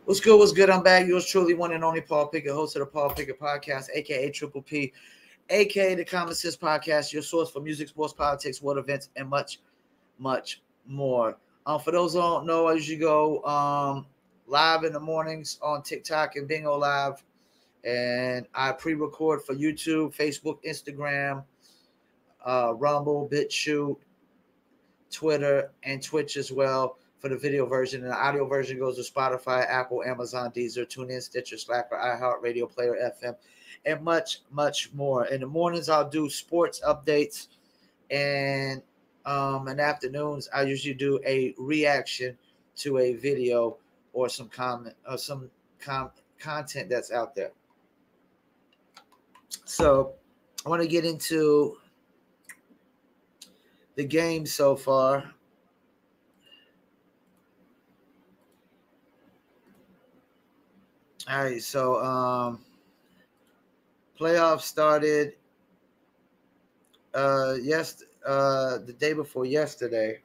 What's good? What's good? I'm back. Yours truly, one and only Paul Pickett, host of the Paul Pickett Podcast, aka Triple P, aka the Common Sense Podcast, your source for music, sports, politics, world events, and much, much more. For those who don't know, I usually go live in the mornings on TikTok and Bingo Live, and I pre-record for YouTube, Facebook, Instagram, Rumble, BitChute, Twitter, and Twitch as well for the video version. And the audio version goes to Spotify, Apple, Amazon, Deezer, TuneIn, Stitcher, Slacker, iHeartRadio, Player FM, and much, much more. In the mornings, I'll do sports updates, and in afternoons, I usually do a reaction to a video or some comment or some content that's out there. So I want to get into the game so far. All right, so playoffs started the day before yesterday,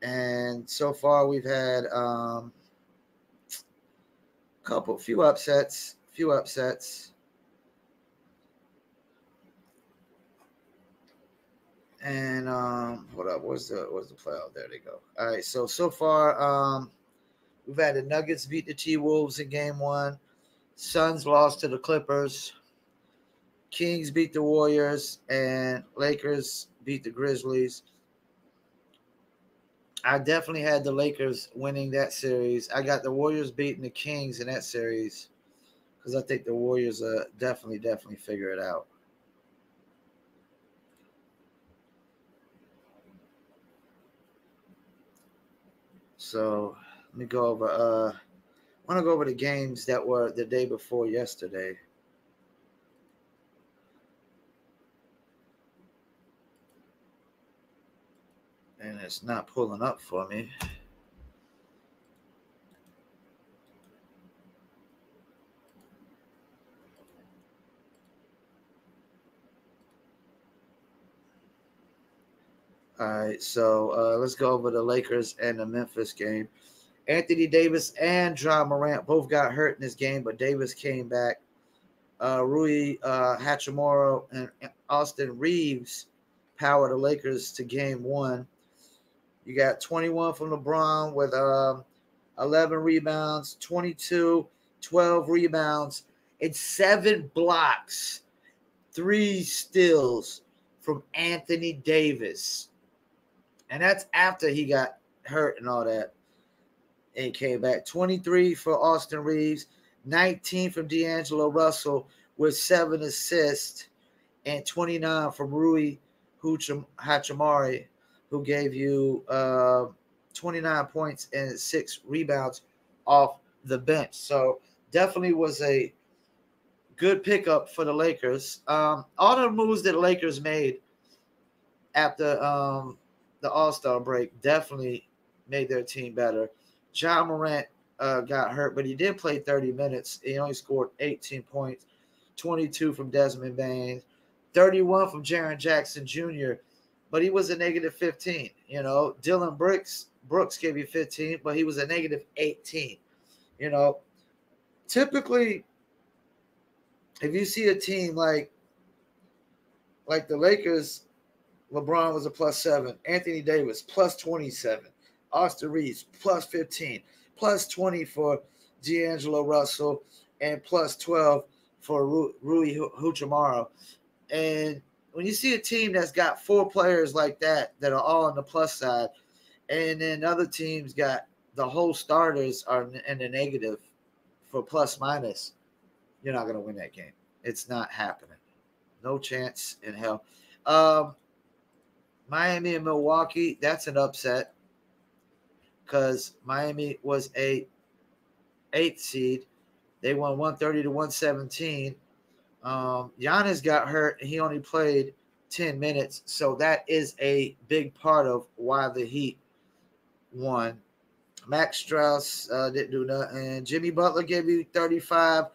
and so far we've had few upsets. And hold up, where's the playoff? There they go. All right, so far we've had the Nuggets beat the T-Wolves in game 1. Suns lost to the Clippers. Kings beat the Warriors, and Lakers beat the Grizzlies. I definitely had the Lakers winning that series. I got the Warriors beating the Kings in that series because I think the Warriors definitely figure it out. So let me go over. I want to go over the games that were the day before yesterday. And it's not pulling up for me. All right, so let's go over the Lakers and the Memphis game. Anthony Davis and Ja Morant both got hurt in this game, but Davis came back. Rui Hachimura and Austin Reeves powered the Lakers to game 1. You got 21 from LeBron with 11 rebounds, 22, 12 rebounds, and 7 blocks, 3 steals from Anthony Davis. And that's after he got hurt and all that. And came back. 23 for Austin Reeves, 19 from D'Angelo Russell with 7 assists, and 29 from Rui Hachimura, who gave you 29 points and 6 rebounds off the bench. So definitely was a good pickup for the Lakers. All the moves that the Lakers made after the All-Star break definitely made their team better. Ja Morant got hurt, but he did play 30 minutes. He only scored 18 points, 22 from Desmond Bain, 31 from Jaren Jackson Jr., but he was a negative 15. You know, Dylan Brooks gave you 15, but he was a negative 18. You know, typically, if you see a team like the Lakers, LeBron was a +7, Anthony Davis +27, Austin Reeves +15, +20 for D'Angelo Russell, and +12 for Rui Hachimura. And when you see a team that's got 4 players like that are all on the plus side, and then other teams got the whole starters are in the negative for plus minus, you're not going to win that game. It's not happening. No chance in hell. Miami and Milwaukee, that's an upset because Miami was a 8th seed. They won 130 to 117. Giannis got hurt. He only played 10 minutes. So that is a big part of why the Heat won. Max Strus didn't do nothing. Jimmy Butler gave you 35,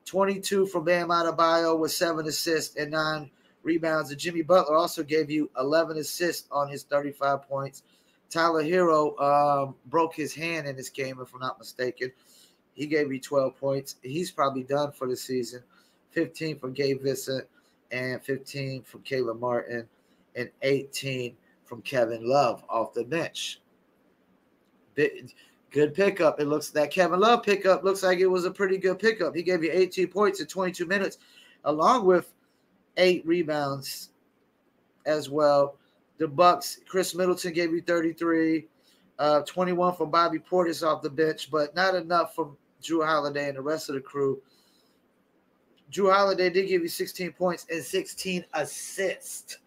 22 from Bam Adebayo with 7 assists and 9 rebounds. And Jimmy Butler also gave you 11 assists on his 35 points, Tyler Hero broke his hand in this game, if I'm not mistaken. He gave you 12 points. He's probably done for the season. 15 from Gabe Vincent and 15 from Caleb Martin and 18 from Kevin Love off the bench. Good pickup. It looks that Kevin Love pickup looks like it was a pretty good pickup. He gave you 18 points in 22 minutes, along with 8 rebounds as well. The Bucks, Chris Middleton gave you 33, 21 from Bobby Portis off the bench, but not enough from Drew Holiday and the rest of the crew. Drew Holiday did give you 16 points and 16 assists,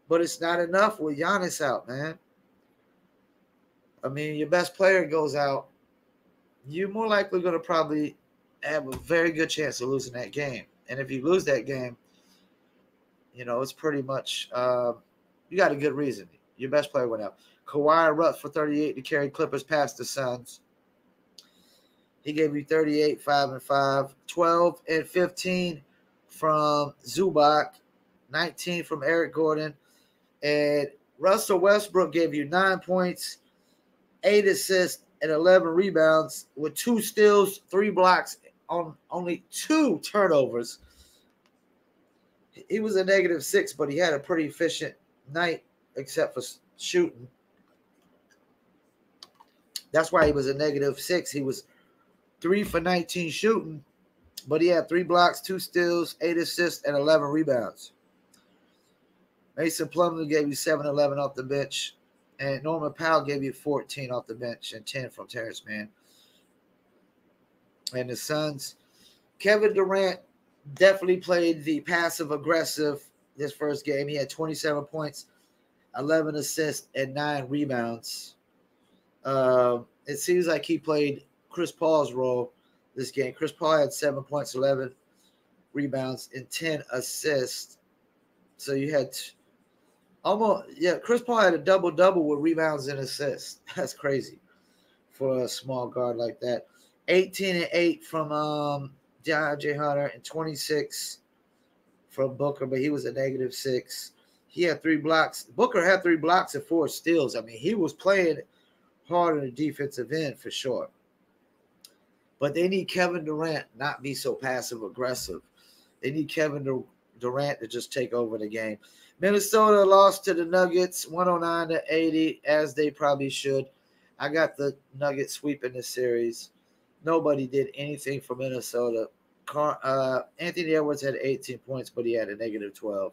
but it's not enough with Giannis out, man. I mean, your best player goes out, you're more likely going to probably have a very good chance of losing that game. And if you lose that game, you know, it's pretty much you got a good reason. Your best player went out. Kawhi Rutt for 38 to carry Clippers past the Suns. He gave you 38, 5 and 5, 12 and 15 from Zubac, 19 from Eric Gordon, and Russell Westbrook gave you 9 points, 8 assists, and 11 rebounds with 2 steals, 3 blocks on only 2 turnovers. He was a -6, but he had a pretty efficient night except for shooting. That's why he was a -6. He was 3 for 19 shooting, but he had 3 blocks, 2 steals, 8 assists, and 11 rebounds. Mason Plumlee gave you 7, 11 off the bench, and Norman Powell gave you 14 off the bench and 10 from Terrence Mann. And the Suns, Kevin Durant definitely played the passive-aggressive this first game. He had 27 points, 11 assists, and 9 rebounds. It seems like he played Chris Paul's role this game. Chris Paul had 7 points, 11 rebounds, and 10 assists. So you had Chris Paul had a double-double with rebounds and assists. That's crazy for a small guard like that. 18 and 8 from DeAndre Hunter and 26 from Booker, but he was a -6. He had 3 blocks. Booker had 3 blocks and 4 steals. I mean, he was playing hard on the defensive end for sure. But they need Kevin Durant not be so passive-aggressive. They need Kevin Durant to just take over the game. Minnesota lost to the Nuggets 109-80, as they probably should. I got the Nuggets sweeping the series. Nobody did anything for Minnesota. Anthony Edwards had 18 points, but he had a -12.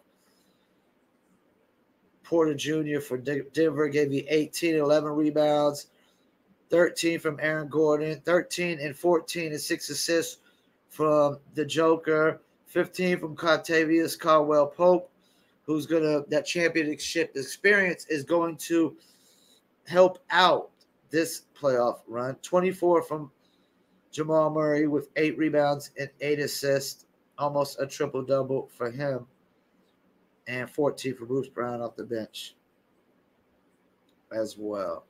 Porter Jr. for Denver gave you 18, 11 rebounds, 13 from Aaron Gordon, 13 and 14 and 6 assists from the Joker, 15 from Contavious Caldwell-Pope, who's that championship experience is going to help out this playoff run. 24 from Jamal Murray with 8 rebounds and 8 assists, almost a triple-double for him, and 14 for Bruce Brown off the bench as well.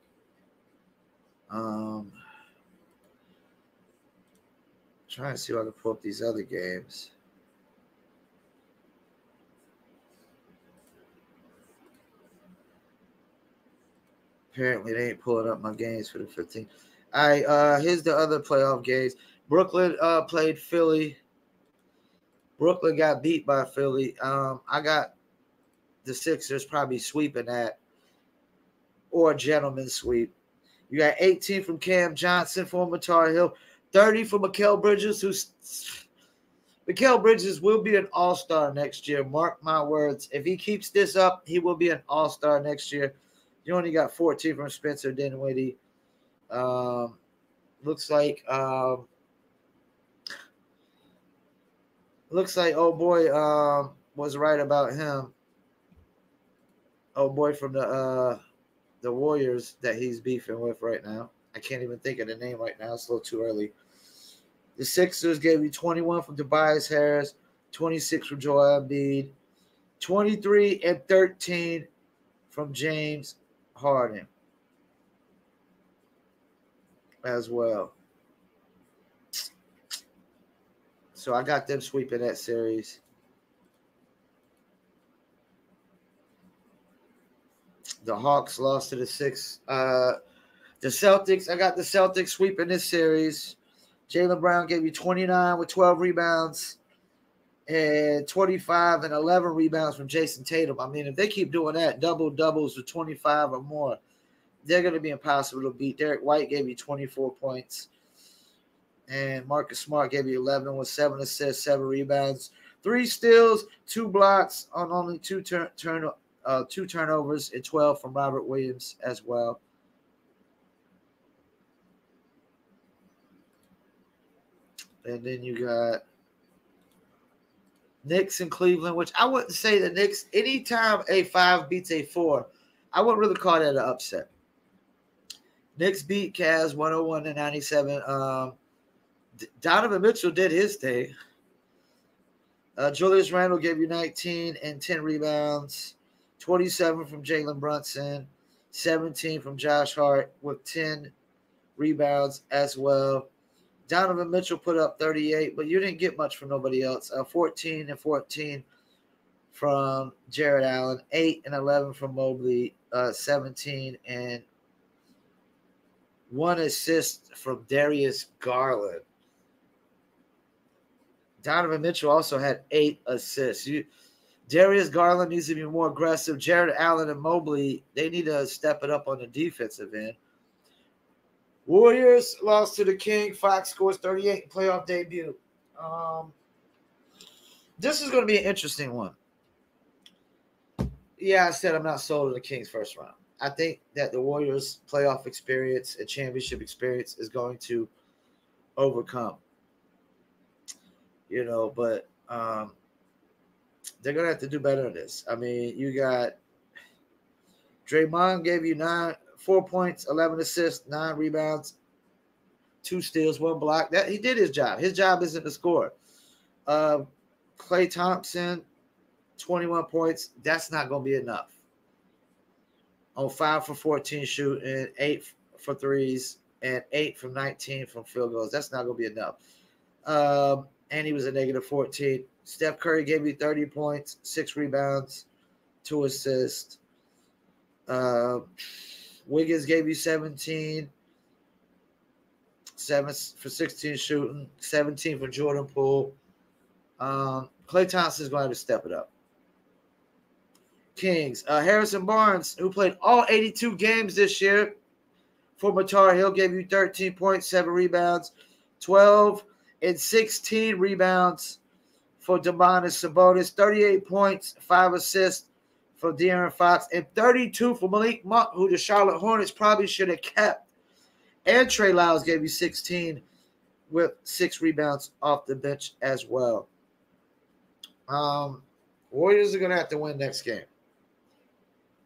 Trying to see if I can pull up these other games. Apparently, they ain't pulling up my games for the 15th. All right, here's the other playoff games. Brooklyn played Philly. Brooklyn got beat by Philly. I got the Sixers probably sweeping that, or a gentleman's sweep. You got 18 from Cam Johnson, former Tar Heel, 30 from Mikal Bridges, Mikal Bridges will be an all-star next year. Mark my words. If he keeps this up, he will be an all-star next year. You only got 14 from Spencer Dinwiddie. Looks like oh boy was right about him. Oh boy from the Warriors that he's beefing with right now. I can't even think of the name right now. It's a little too early. The Sixers gave you 21 from Tobias Harris, 26 from Joel Embiid, 23 and 13 from James Harden as well. So I got them sweeping that series. The Hawks lost to the Six. The Celtics, I got the Celtics sweeping this series. Jaylen Brown gave you 29 with 12 rebounds and 25 and 11 rebounds from Jason Tatum. I mean, if they keep doing that, double-doubles with 25 or more, they're going to be impossible to beat. Derek White gave you 24 points. And Marcus Smart gave you 11 with 7 assists, 7 rebounds, 3 steals, 2 blocks on only 2 turnovers, and 12 from Robert Williams as well. And then you got Knicks in Cleveland, which I wouldn't say the Knicks, anytime a 5 beats a 4, I wouldn't really call that an upset. Knicks beat Cavs 101-97. Donovan Mitchell did his thing. Julius Randle gave you 19 and 10 rebounds, 27 from Jalen Brunson, 17 from Josh Hart with 10 rebounds as well. Donovan Mitchell put up 38, but you didn't get much from nobody else. 14 and 14 from Jared Allen, 8 and 11 from Mobley, 17 and 1 assist from Darius Garland. Donovan Mitchell also had 8 assists. Darius Garland needs to be more aggressive. Jared Allen and Mobley, they need to step it up on the defensive end. Warriors lost to the King. Fox scores 38 in playoff debut. This is going to be an interesting one. Yeah, I said I'm not sold on the Kings first round. I think that the Warriors' playoff experience and championship experience is going to overcome. But they're going to have to do better than this. I mean, you got Draymond gave you 4 points, 11 assists, 9 rebounds, 2 steals, 1 block. That he did his job. His job isn't to score. Klay Thompson, 21 points. That's not going to be enough. On 5 for 14 shooting, 8 for threes, and 8 from 19 from field goals. That's not going to be enough. And he was a negative 14. Steph Curry gave you 30 points, 6 rebounds, 2 assists. Wiggins gave you 17, 7 for 16 shooting, 17 for Jordan Poole. Klay Thompson is going to have to step it up. Kings. Harrison Barnes, who played all 82 games this year for Tar Heel, gave you 13 points, 7 rebounds, 12 and 16 rebounds for Domantas Sabonis, 38 points, 5 assists for De'Aaron Fox, and 32 for Malik Monk, who the Charlotte Hornets probably should have kept. And Trey Lyles gave you 16 with 6 rebounds off the bench as well. Warriors are going to have to win next game.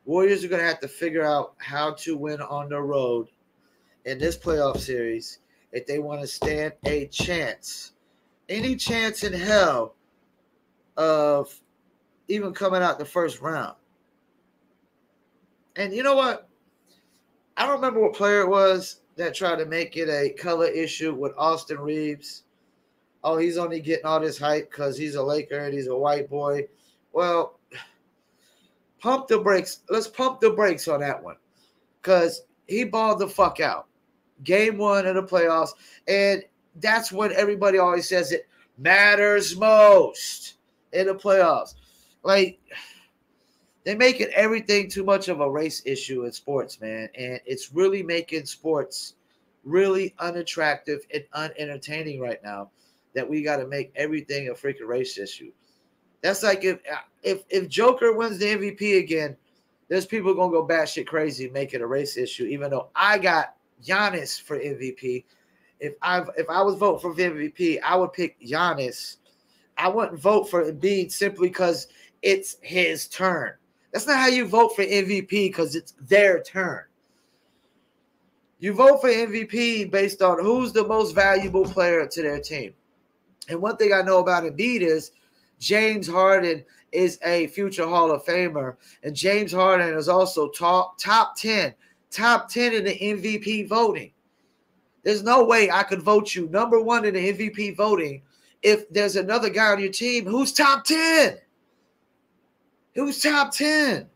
Warriors are going to have to figure out how to win on the road in this playoff series if they want to stand a chance, any chance in hell of even coming out the first round. And you know what? I don't remember what player it was that tried to make it a color issue with Austin Reeves. Oh, he's only getting all this hype because he's a Laker and he's a white boy. Well, pump the brakes. Let's pump the brakes on that one because he balled the fuck out. Game 1 of the playoffs, and that's when everybody always says it matters most in the playoffs. Like, they're making everything too much of a race issue in sports, man, and it's really making sports really unattractive and unentertaining right now that we got to make everything a freaking race issue. That's like if Joker wins the MVP again, there's people going to go batshit crazy and make it a race issue, even though I got Giannis for MVP. If I was voting for MVP, I would pick Giannis. I wouldn't vote for Embiid simply because it's his turn. That's not how you vote for MVP because it's their turn. You vote for MVP based on who's the most valuable player to their team. And one thing I know about Embiid is James Harden is a future Hall of Famer. And James Harden is also top 10 in the MVP voting. There's no way I could vote you number 1 in the MVP voting if there's another guy on your team who's top 10. Who's top 10?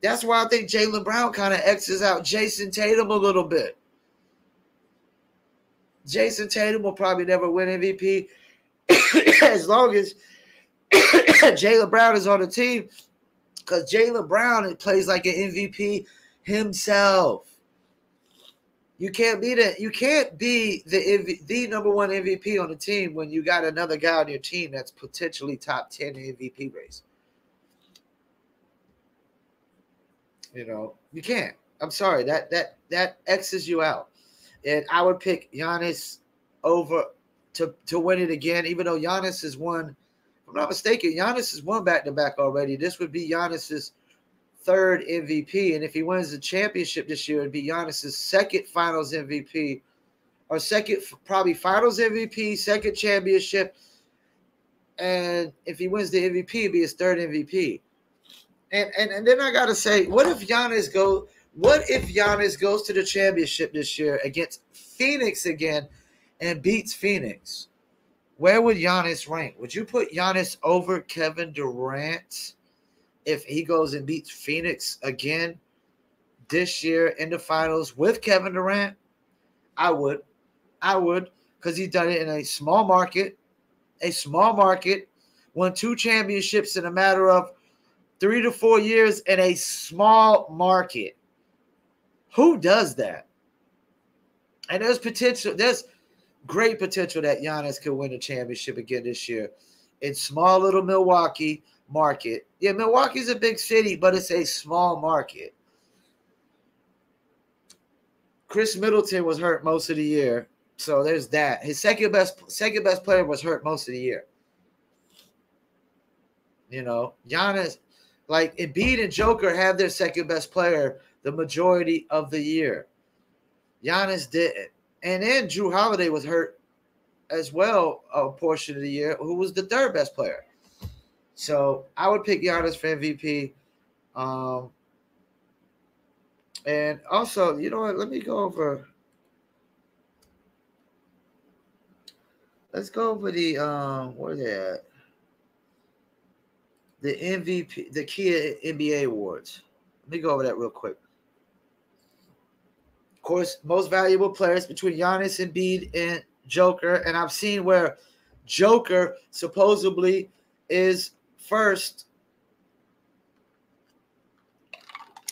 That's why I think Jaylen Brown kind of X's out Jason Tatum a little bit. Jason Tatum will probably never win MVP as long as Jaylen Brown is on the team, because Jaylen Brown plays like an MVP himself. You can't be the number one MVP on the team when you got another guy on your team that's potentially top 10 MVP race. You can't. I'm sorry. That X's you out. And I would pick Giannis over to win it again, even though Giannis has won. If I'm not mistaken, Giannis has won back-to-back already. This would be Giannis's third MVP. And if he wins the championship this year, it would be Giannis's second finals MVP, or second probably finals MVP, second championship. And if he wins the MVP, it'd be his third MVP. And then I gotta say, what if Giannis goes to the championship this year against Phoenix again and beats Phoenix? Where would Giannis rank? Would you put Giannis over Kevin Durant if he goes and beats Phoenix again this year in the finals with Kevin Durant? I would, because he's done it in a small market, won 2 championships in a matter of 3 to 4 years in a small market. Who does that? And there's great potential that Giannis could win a championship again this year in small little Milwaukee market. Yeah, Milwaukee's a big city, but it's a small market. Chris Middleton was hurt most of the year, so there's that. His second best player was hurt most of the year. Giannis, like Embiid and Joker, have their second best player the majority of the year. Giannis didn't. And then Jrue Holiday was hurt as well a portion of the year, who was the third best player. So I would pick Giannis for MVP. And also, you know what? Let's go over the where they at? The MVP, the Kia NBA awards. Let me go over that real quick. Of course, most valuable players between Giannis, Embiid, and Joker. And I've seen where Joker supposedly is first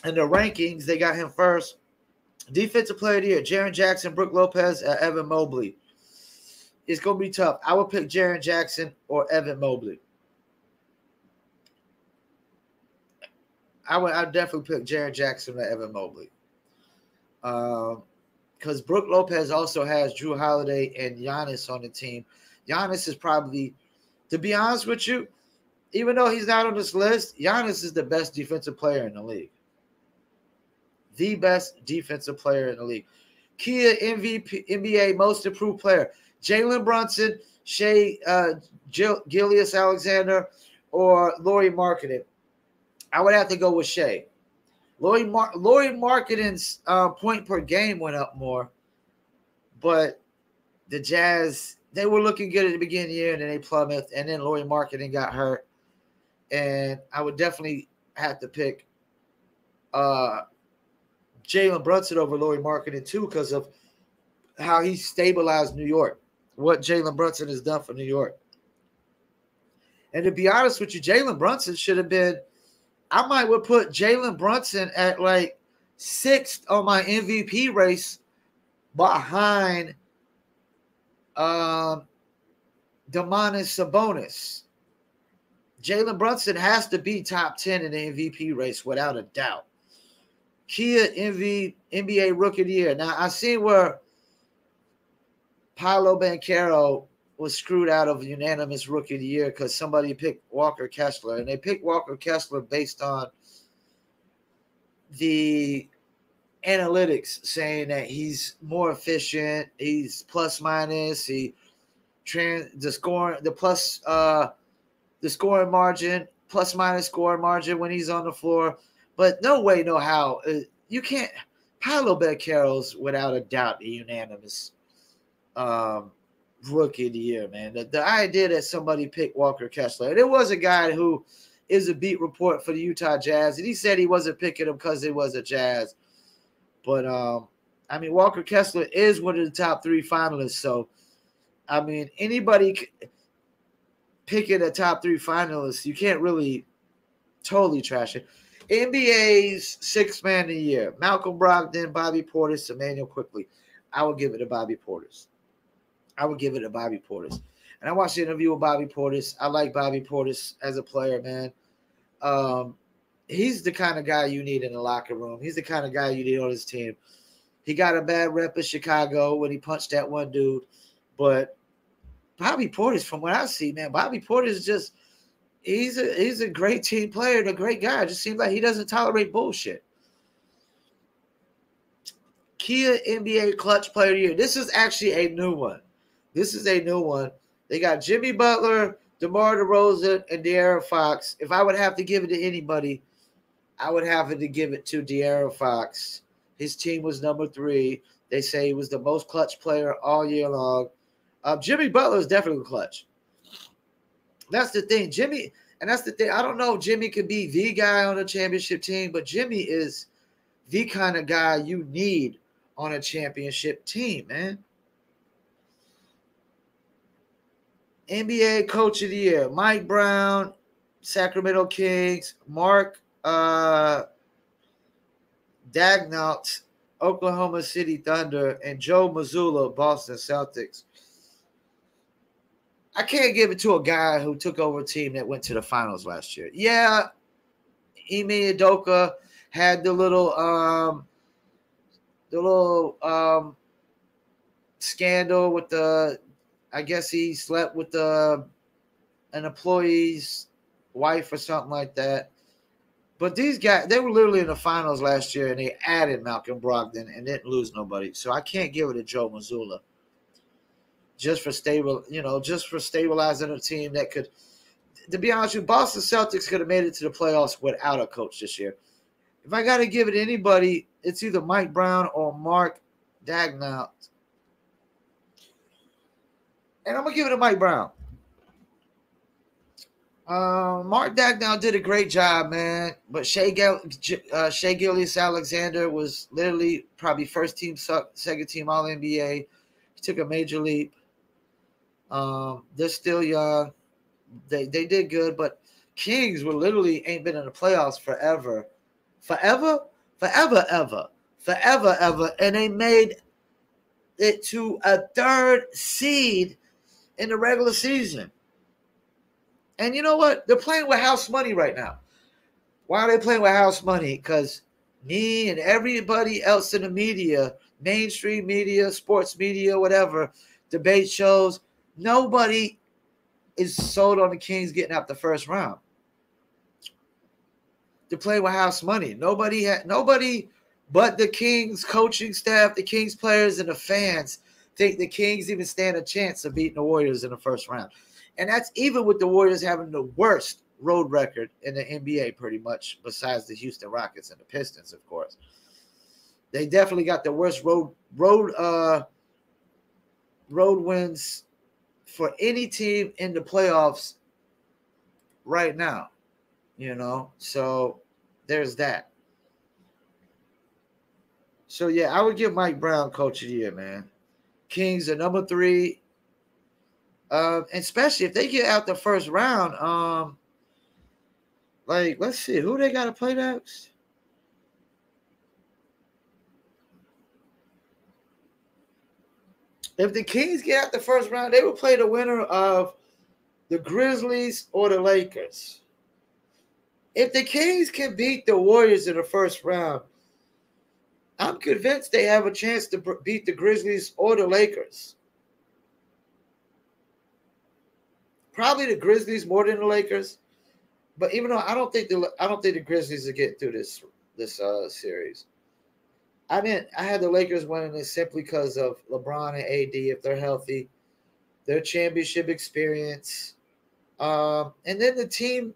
in the rankings. They got him first. Defensive player of the year, Jaren Jackson, Brook Lopez, Evan Mobley. It's going to be tough. I would pick Jaren Jackson or Evan Mobley. I'd definitely pick Jaren Jackson or Evan Mobley. Because Brook Lopez also has Jrue Holiday and Giannis on the team. Giannis is probably, to be honest with you, even though he's not on this list, Giannis is the best defensive player in the league. The best defensive player in the league. Kia MVP, NBA Most Improved Player, Jalen Brunson, Shea Gilgeous-Alexander, or Lauri Markkanen. I would have to go with Shea. Lauri Markkanen's point per game went up more, but the Jazz, they were looking good at the beginning of the year, and then they plummeted, and then Lauri Markkanen got hurt. And I would definitely have to pick Jalen Brunson over Lauri Markkanen too, because of how he stabilized New York, what Jalen Brunson has done for New York. And to be honest with you, Jalen Brunson should have been, I might would put Jalen Brunson at like 6th on my MVP race behind Domantas Sabonis. Jalen Brunson has to be top 10 in the MVP race without a doubt. Kia NBA Rookie of the Year. Now, I see where Paolo Banchero was screwed out of unanimous Rookie of the Year because somebody picked Walker Kessler. And they picked Walker Kessler based on the analytics saying that he's more efficient, he's plus minus, the scoring margin, plus minus scoring margin when he's on the floor. But no way, no how. You can't. Paolo Banchero's without a doubt the unanimous Rookie of the Year, man. The idea that somebody picked Walker Kessler, and it was a guy who is a beat report for the Utah Jazz, and he said he wasn't picking him because it was a Jazz. But I mean, Walker Kessler is one of the top 3 finalists. So I mean, anybody picking a top 3 finalists, you can't really totally trash it. NBA's 6th man of the year: Malcolm Brogdon, Bobby Portis, Emmanuel Quickly. I would give it to Bobby Portis. And I watched the interview with Bobby Portis. I like Bobby Portis as a player, man. He's the kind of guy you need in the locker room. He's the kind of guy you need on his team. He got a bad rep in Chicago when he punched that one dude. But Bobby Portis, from what I see, man, Bobby Portis is just he's a great team player and a great guy. It just seems like he doesn't tolerate bullshit. Kia NBA Clutch Player of the Year. This is actually a new one. They got Jimmy Butler, DeMar DeRozan, and De'Aaron Fox. If I would have to give it to anybody, I would have to give it to De'Aaron Fox. His team was number 3. They say he was the most clutch player all year long. Jimmy Butler is definitely clutch. That's the thing. I don't know if Jimmy could be the guy on a championship team, but Jimmy is the kind of guy you need on a championship team, man. NBA Coach of the Year: Mike Brown, Sacramento Kings; Mark Daigneault, Oklahoma City Thunder; and Joe Mazzulla, Boston Celtics. I can't give it to a guy who took over a team that went to the finals last year. Yeah, Ime Udoka had the little scandal with I guess he slept with an employee's wife or something like that. But these guys, they were literally in the finals last year, and they added Malcolm Brogdon and didn't lose nobody. So I can't give it to Joe Mazzulla. Just for stabilizing a team that could, to be honest with you, Boston Celtics could have made it to the playoffs without a coach this year. If I got to give it to anybody, it's either Mike Brown or Mark Daigneault. And I'm going to give it to Mike Brown. Mark Daigneault did a great job, man. But Shai Gilgeous-Alexander was literally probably first team, second team All-NBA. He took a major leap. They're still young. They did good, but Kings were literally ain't been in the playoffs forever. And they made it to a 3rd seed in the regular season. And you know what? They're playing with house money right now. Why are they playing with house money? Because me and everybody else in the media, mainstream media, sports media, whatever, debate shows, nobody is sold on the Kings getting out the first round. They're playing with house money. Nobody but the Kings coaching staff, the Kings players, and the fans think the Kings even stand a chance of beating the Warriors in the first round. And that's even with the Warriors having the worst road record in the NBA, pretty much, besides the Houston Rockets and the Pistons, of course. They definitely got the worst road wins for any team in the playoffs right now. So there's that. So, yeah, I would give Mike Brown Coach of the Year, man. Kings are number 3. Especially if they get out the first round. Let's see. Who they got to play next? If the Kings get out the first round, they will play the winner of the Grizzlies or the Lakers. If the Kings can beat the Warriors in the first round, I'm convinced they have a chance to beat the Grizzlies or the Lakers. Probably the Grizzlies more than the Lakers, but even though I don't think the Grizzlies will get through this series. I had the Lakers winning this simply because of LeBron and AD if they're healthy, their championship experience, and then the team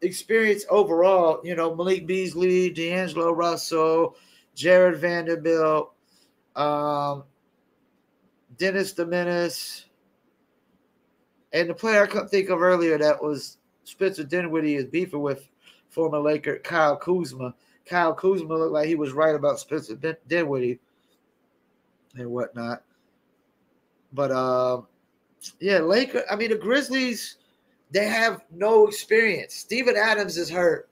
experience overall. Malik Beasley, D'Angelo Russell, Jared Vanderbilt, Dennis the Menace. And the player I couldn't think of earlier that was Spencer Dinwiddie is beefing with former Laker Kyle Kuzma. Kyle Kuzma looked like he was right about Spencer Dinwiddie and whatnot. But yeah, the Grizzlies, they have no experience. Steven Adams is hurt.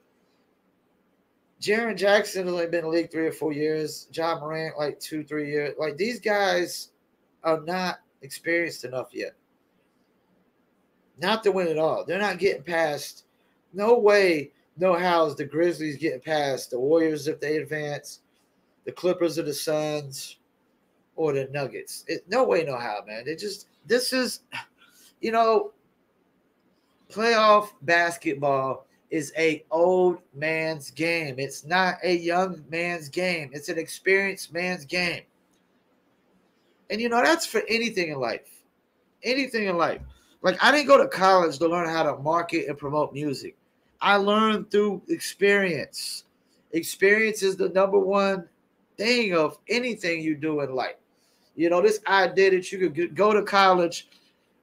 Jaren Jackson has only been in the league 3 or 4 years. John Morant, like 2-3 years. Like, these guys are not experienced enough yet. Not to win it all. They're not getting past. No way, no how is the Grizzlies getting past the Warriors if they advance, the Clippers or the Suns, or the Nuggets. No way, no how, man. This is, playoff basketball is a old man's game. It's not a young man's game. It's an experienced man's game. And, that's for anything in life. Anything in life. Like, I didn't go to college to learn how to market and promote music. I learned through experience. Experience is the number one thing of anything you do in life. This idea that you could go to college,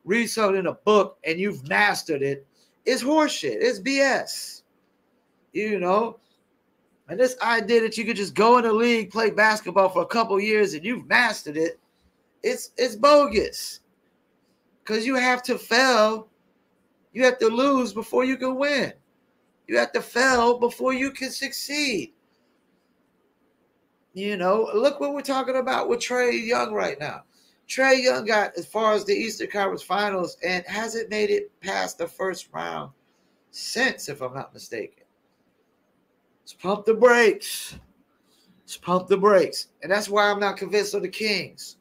read something in a book, and you've mastered it is horseshit. It's BS. And this idea that you could just go in the league, play basketball for a couple years, and you've mastered it, it's bogus. Because you have to fail. You have to lose before you can win. You have to fail before you can succeed. Look what we're talking about with Trae Young right now. Trae Young got as far as the Eastern Conference Finals and hasn't made it past the first round since, if I'm not mistaken. Let's pump the brakes. Let's pump the brakes. And that's why I'm not convinced of the Kings.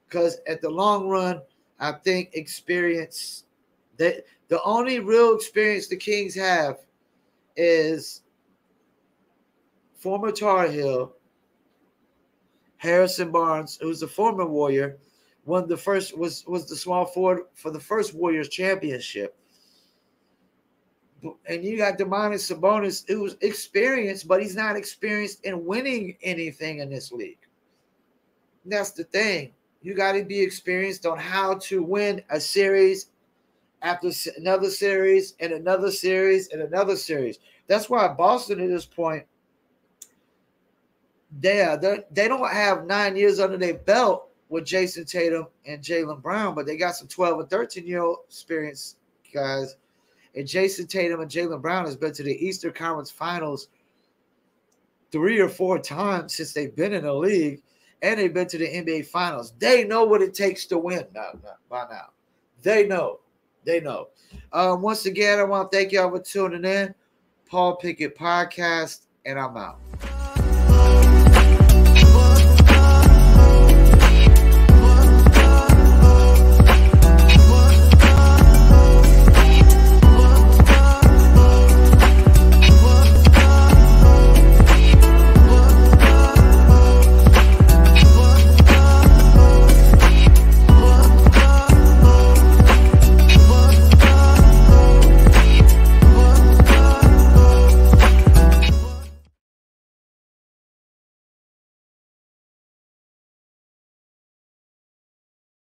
Because at the long run, I think experience, that the only real experience the Kings have is former Tar Heel, Harrison Barnes, who's a former Warrior, was the small forward for the first Warriors championship. And you got Domantas Sabonis, who's experienced, but he's not experienced in winning anything in this league. And that's the thing. You got to be experienced on how to win a series after another series and another series and another series. That's why Boston at this point, they don't have 9 years under their belt with Jason Tatum and Jaylen Brown, but they got some 12 and 13-year-old experienced guys. And Jason Tatum and Jaylen Brown has been to the Eastern Conference Finals 3 or 4 times since they've been in the league, and they've been to the NBA Finals. They know what it takes to win by now. They know. Once again, I want to thank y'all for tuning in. Paul Pickett Podcast, and I'm out.